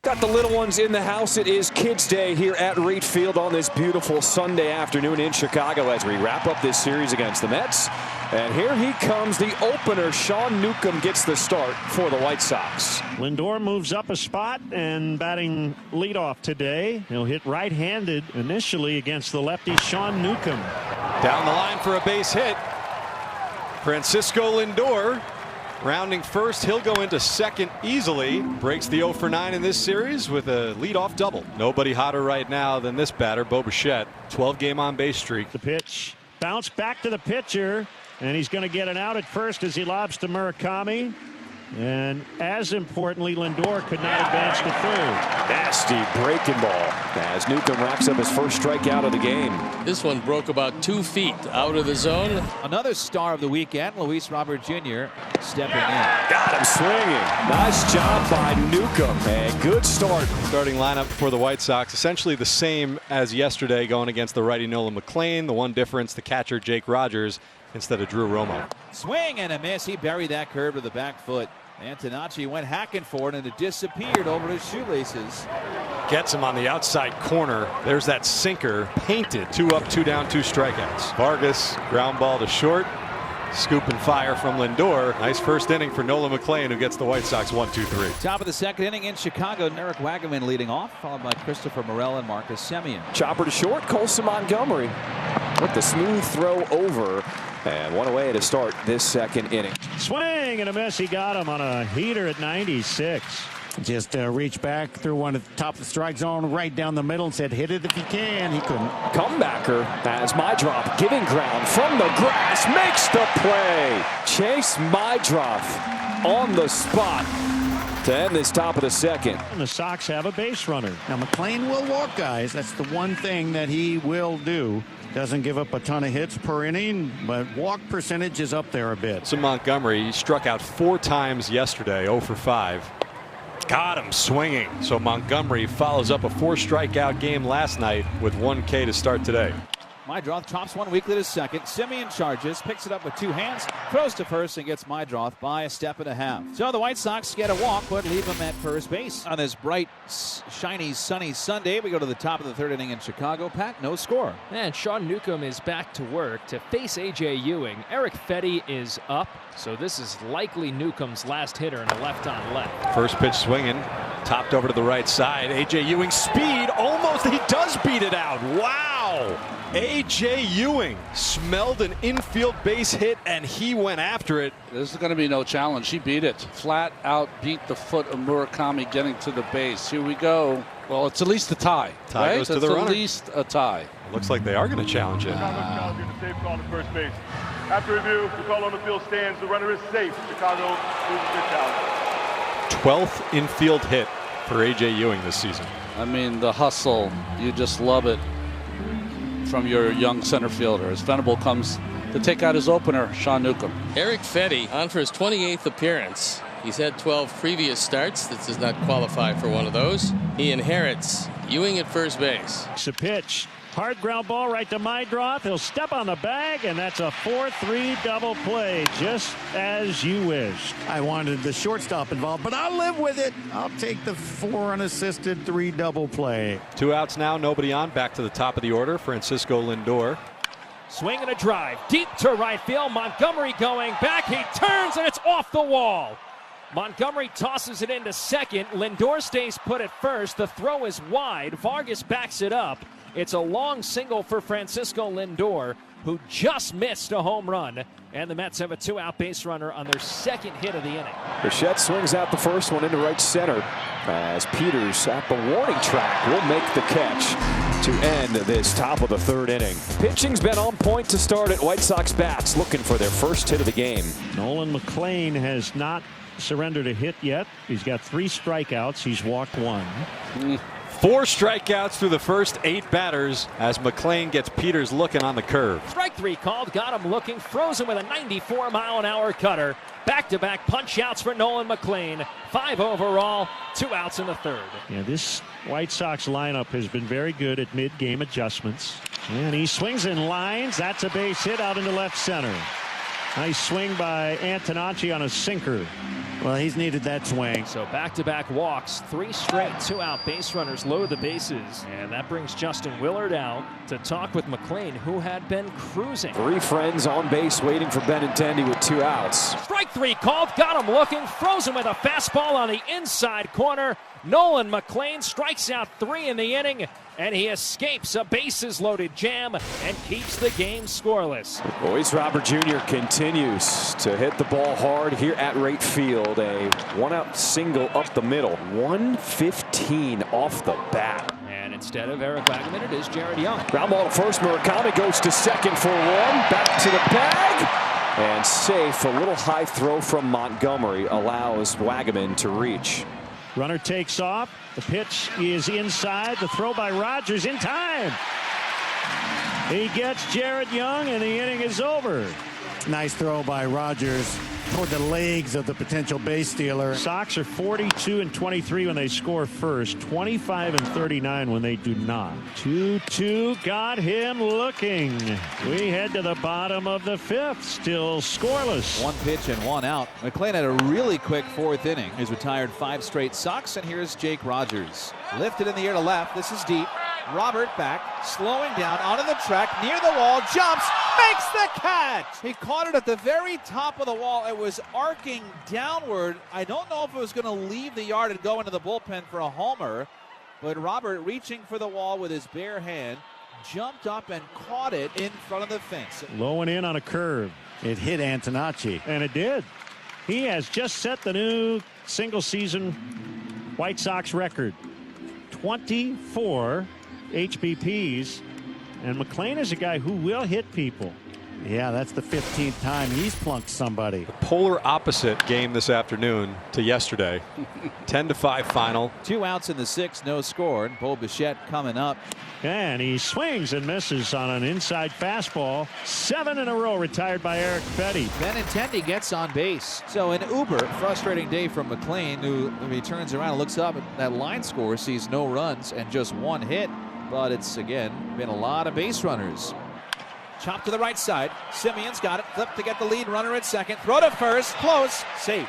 Got the little ones in the house. It is Kids Day here at Reed Field on this beautiful Sunday afternoon in Chicago as we wrap up this series against the Mets. And here he comes, the opener. Sean Newcomb gets the start for the White Sox. Lindor moves up a spot and batting leadoff today. He'll hit right-handed initially against the lefty Sean Newcomb. Down the line for a base hit. Francisco Lindor rounding first. He'll go into second easily. Breaks the 0 for 9 in this series with a leadoff double. Nobody hotter right now than this batter, Bo Bichette. 12-game on-base streak. The pitch. Bounce back to the pitcher. And he's going to get an out at first as he lobs to Murakami. And as importantly, Lindor could not advance to third. Nasty breaking ball as Newcomb racks up his first strikeout of the game. This one broke about 2 feet out of the zone. Another star of the weekend, Luis Robert Jr. stepping in. Got him swinging. Nice job by Newcomb. A good start. Starting lineup for the White Sox essentially the same as yesterday going against the righty Nolan McLean. The one difference, the catcher Jake Rogers instead of Drew Romo. Swing and a miss. He buried that curve to the back foot. Antonacci went hacking for it and it disappeared over his shoelaces. Gets him on the outside corner. There's that sinker painted. 2 up, 2 down, 2 strikeouts. Vargas ground ball to short. Scoop and fire from Lindor. Nice first inning for Nolan McLean, who gets the White Sox 1-2-3. Top of the second inning in Chicago. Eric Wagaman leading off, followed by Christopher Morel and Marcus Semien. Chopper to short. Colson Montgomery with the smooth throw over. And one away to start this second inning. Swing and a miss. He got him on a heater at 96. Just reached back through one at the top of the strike zone, right down the middle, and said, hit it if you can. He couldn't. Comebacker as Mydrop giving ground from the grass makes the play. Chase Mydrop on the spot to end this top of the second. And the Sox have a base runner. Now, McLean will walk guys. That's the one thing that he will do. Doesn't give up a ton of hits per inning, but walk percentage is up there a bit. So Montgomery struck out 4 times yesterday, 0 for 5. Got him swinging. So Montgomery follows up a 4 strikeout game last night with 1 K to start today. Mydroth drops one weakly to second. Semien charges, picks it up with 2 hands, throws to first, and gets Mydroth by a step and a half. So the White Sox get a walk, but leave him at first base. On this bright, shiny, sunny Sunday, we go to the top of the third inning in Chicago. Pat, no score. And Sean Newcomb is back to work to face A.J. Ewing. Eric Fetty is up, so this is likely Newcomb's last hitter in a left-on-left. First pitch swinging, topped over to the right side. A.J. Ewing speed, almost, he does beat it out. Wow! A.J. Ewing smelled an infield base hit and he went after it. This is going to be no challenge. He beat it. Flat out beat the foot of Murakami getting to the base. Here we go. Well, it's at least a tie. Tie goes to the runner. At least a tie. Looks like they are going to challenge it. Chicago challenging the safe call to first base. After review, the call on the field stands. The runner is safe. Chicago loses the challenge. 12th infield hit for A.J. Ewing this season. I mean, the hustle, you just love it from your young center fielder as Venable comes to take out his opener, Sean Newcomb. Eric Fetty on for his 28th appearance. He's had 12 previous starts. This does not qualify for one of those. He inherits Ewing at first base. It's a pitch. Hard ground ball right to Mydroth. He'll step on the bag, and that's a 4-3 double play, just as you wished. I wanted the shortstop involved, but I'll live with it. I'll take the 4 unassisted 3 double play. 2 outs now, nobody on. Back to the top of the order, Francisco Lindor. Swing and a drive deep to right field. Montgomery going back. He turns, and it's off the wall. Montgomery tosses it into second. Lindor stays put at first. The throw is wide. Vargas backs it up. It's a long single for Francisco Lindor, who just missed a home run. And the Mets have a 2-out base runner on their second hit of the inning. Bichette swings out the first one into right center as Peters at the warning track will make the catch to end this top of the third inning. Pitching's been on point to start at White Sox bats, looking for their first hit of the game. Nolan McLean has not surrendered a hit yet. He's got 3 strikeouts. He's walked 1. 4 strikeouts through the first 8 batters as McLean gets Peters looking on the curve. Strike 3 called, got him looking, frozen with a 94-mile-an-hour cutter. Back-to-back punch-outs for Nolan McLean. 5 overall, 2 outs in the third. Yeah, this White Sox lineup has been very good at mid-game adjustments. And he swings and lines. That's a base hit out into left center. Nice swing by Antonacci on a sinker. Well, he's needed that swing. So back-to-back walks, 3 straight 2-out base runners load the bases. And that brings Justin Willard out to talk with McLean, who had been cruising. 3 friends on base waiting for Benintendi with 2 outs. Strike 3 called, got him looking, froze him with a fastball on the inside corner. Nolan McLean strikes out 3 in the inning, and he escapes a bases-loaded jam and keeps the game scoreless. Boyce Robert Jr. continues to hit the ball hard here at right field. A 1-out single up the middle. 115 off the bat. And instead of Eric Wagaman, it is Jared Young. Ground ball to first. Murakami goes to second for 1. Back to the bag. And safe. A little high throw from Montgomery allows Wagaman to reach. Runner takes off. The pitch is inside. The throw by Rogers in time. He gets Jared Young, and the inning is over. Nice throw by Rogers toward the legs of the potential base stealer. Sox are 42-23 when they score first, 25-39 when they do not. 2-2 got him looking. We head to the bottom of the 5th, still scoreless. 1 pitch and 1 out. McLean had a really quick 4th inning. He's retired 5 straight Sox, and here's Jake Rogers. Lifted in the air to left. This is deep. Robert back, slowing down onto the track, near the wall, jumps, makes the catch! He caught it at the very top of the wall. It was arcing downward. I don't know if it was going to leave the yard and go into the bullpen for a homer, but Robert, reaching for the wall with his bare hand, jumped up and caught it in front of the fence. Low and in on a curve. It hit Antonacci. And it did. He has just set the new single-season White Sox record. 24 HBPs, and McLean is a guy who will hit people. Yeah, that's the 15th time he's plunked somebody. The polar opposite game this afternoon to yesterday. 10-5 final. 2 outs in the 6th, no score. And Bo Bichette coming up. And he swings and misses on an inside fastball. 7 in a row retired by Eric Petty. Benintendi gets on base. So an uber frustrating day from McLean, who, when he turns around and looks up at that line score, sees no runs and just 1 hit. But it's, again, been a lot of base runners. Chop to the right side. Simeon's got it. Flip to get the lead runner at second. Throw to first. Close. Safe.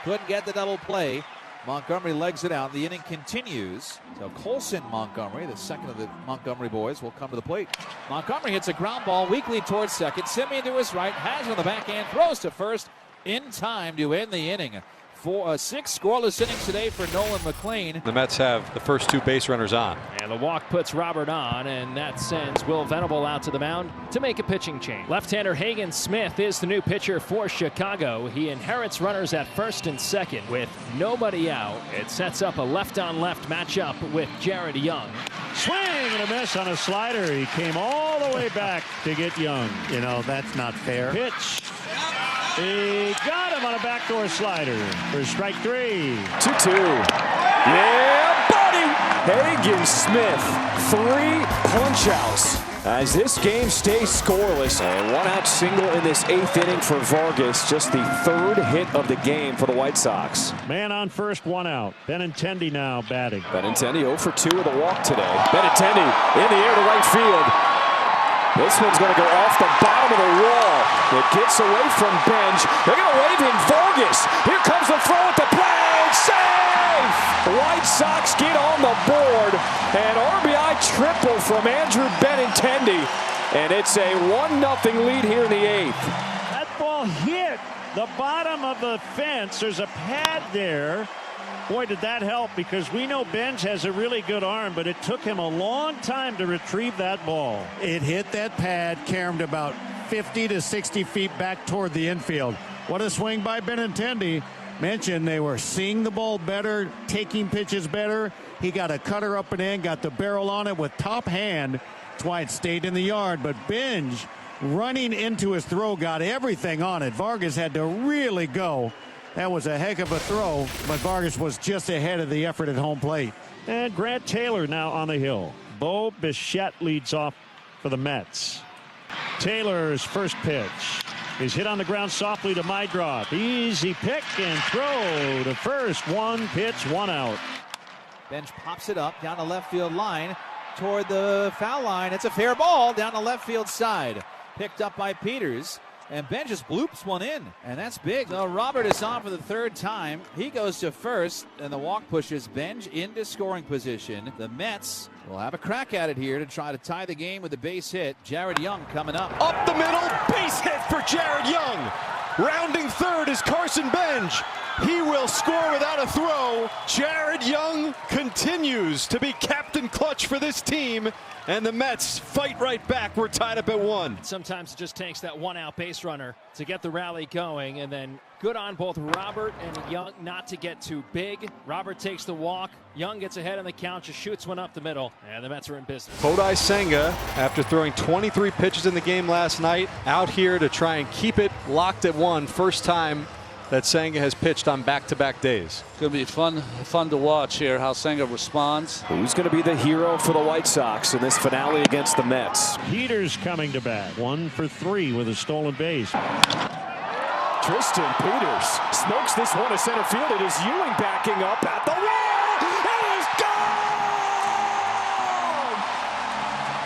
Couldn't get the double play. Montgomery legs it out. The inning continues. So Colson Montgomery, the second of the Montgomery boys, will come to the plate. Montgomery hits a ground ball weakly towards second. Simeon to his right. Has on the backhand. Throws to first in time to end the inning. 6 scoreless innings today for Nolan McLean. The Mets have the first 2 base runners on. And the walk puts Robert on, and that sends Will Venable out to the mound to make a pitching change. Left-hander Hagen Smith is the new pitcher for Chicago. He inherits runners at first and second with nobody out. It sets up a left-on-left matchup with Jared Young. Swing and a miss on a slider. He came all the way back to get Young. You know, that's not fair. Pitch. He got him on a backdoor slider for strike 3. 2-2. Yeah, buddy! Hagen Smith, 3 punch-outs as this game stays scoreless. A 1-out single in this 8th inning for Vargas. Just the 3rd hit of the game for the White Sox. Man on first, 1 out. Benintendi now batting. Benintendi 0 for 2 with a walk today. Benintendi in the air to right field. This one's going to go off the bottom of the wall. It gets away from Benj. They're going to wave in Vargas. Here comes the throw at the plate. Safe! The White Sox get on the board. An RBI triple from Andrew Benintendi. And it's a 1-0 lead here in the 8th. That ball hit the bottom of the fence. There's a pad there. Boy, did that help, because we know Benj has a really good arm, but it took him a long time to retrieve that ball. It hit that pad, carried about 50 to 60 feet back toward the infield. What a swing by Benintendi. Mentioned they were seeing the ball better, taking pitches better. He got a cutter up and in, got the barrel on it with top hand. That's why it stayed in the yard. But Benj, running into his throw, got everything on it. Vargas had to really go. That was a heck of a throw, but Vargas was just ahead of the effort at home plate. And Grant Taylor now on the hill. Bo Bichette leads off for the Mets. Taylor's first pitch is hit on the ground softly to Mydrop. Easy pick and throw to first. 1 pitch, 1 out. Benj pops it up down the left field line toward the foul line. It's a fair ball down the left field side. Picked up by Peters. and Ben just bloops one in, and that's big. So Robert is on for the third time. He goes to first, and the walk pushes Benj into scoring position. The Mets will have a crack at it here to try to tie the game with a base hit. Jared Young coming up. Up the middle, base hit for Jared Young. Rounding third is Carson Benj. He will score without a throw. Jared Young continues to be captain clutch for this team, and the Mets fight right back. We're tied up at 1. Sometimes it just takes that one-out base runner to get the rally going, and then good on both Robert and Young not to get too big. Robert takes the walk. Young gets ahead on the count, just shoots one up the middle, and the Mets are in business. Kodai Senga, after throwing 23 pitches in the game last night, out here to try and keep it locked at 1. First time that Senga has pitched on back-to-back days. It's going to be fun to watch here how Senga responds. Who's going to be the hero for the White Sox in this finale against the Mets? Peters coming to bat. 1 for 3 with a stolen base. Tristan Peters smokes this one to center field. It is Ewing backing up at the wall. It is gone!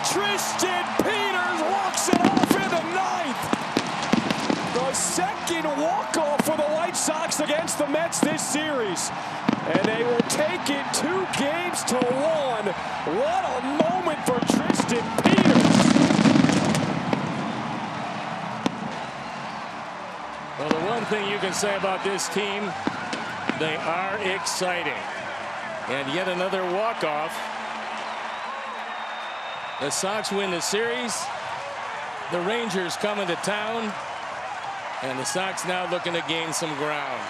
Tristan Peters walks it off in the 9th. The second walk-off for the White Sox against the Mets this series. And they will take it 2 games to 1. What a moment for Tristan Peters. Well, the one thing you can say about this team, they are exciting. And yet another walk-off. The Sox win the series. The Rangers come into town. And the Sox now looking to gain some ground.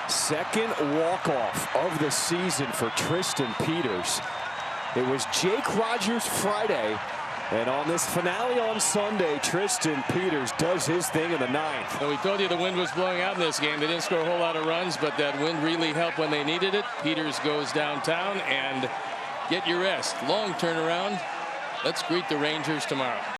Second walk-off of the season for Tristan Peters. It was Jake Rogers Friday. And on this finale on Sunday, Tristan Peters does his thing in the 9th. So we told you the wind was blowing out in this game. They didn't score a whole lot of runs, but that wind really helped when they needed it. Peters goes downtown and get your rest. Long turnaround. Let's greet the Rangers tomorrow.